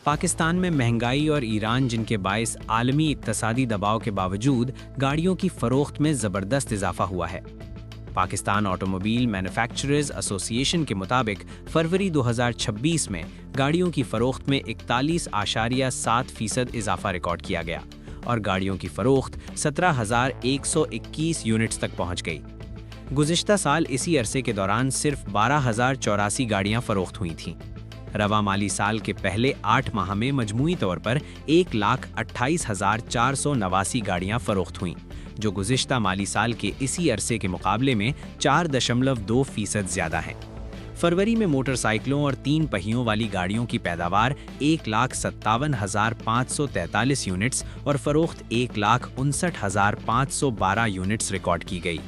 पाकिस्तान में महंगाई और ईरान जिनके बायस आलमी इक्तसादी दबाव के बावजूद गाड़ियों की फरोख्त में ज़बरदस्त इजाफा हुआ है। पाकिस्तान ऑटोमोबाइल मैन्युफैक्चरर्स एसोसिएशन के मुताबिक फरवरी 2026 में गाड़ियों की फरोख्त में 41.7% इजाफा रिकॉर्ड किया गया और गाड़ियों की फरोख्त 17,121 यूनिट्स तक पहुंच गई। गुज़िश्ता साल इसी अरसे के दौरान सिर्फ 12,084 गाड़ियां फरोख्त हुई थीं। रवा माली साल के पहले 8 माह में मजमूई तौर पर 1,28,489 गाड़ियां फरोख्त हुईं, जो गुज़िश्ता माली साल के इसी अरसे के मुकाबले में 4.2% ज़्यादा है। फरवरी में मोटरसाइकिलों और 3 पहियों वाली गाड़ियों की पैदावार 1,57,543 यूनिट्स और फरोख्त 1,59,512 यूनिट्स रिकॉर्ड की गई।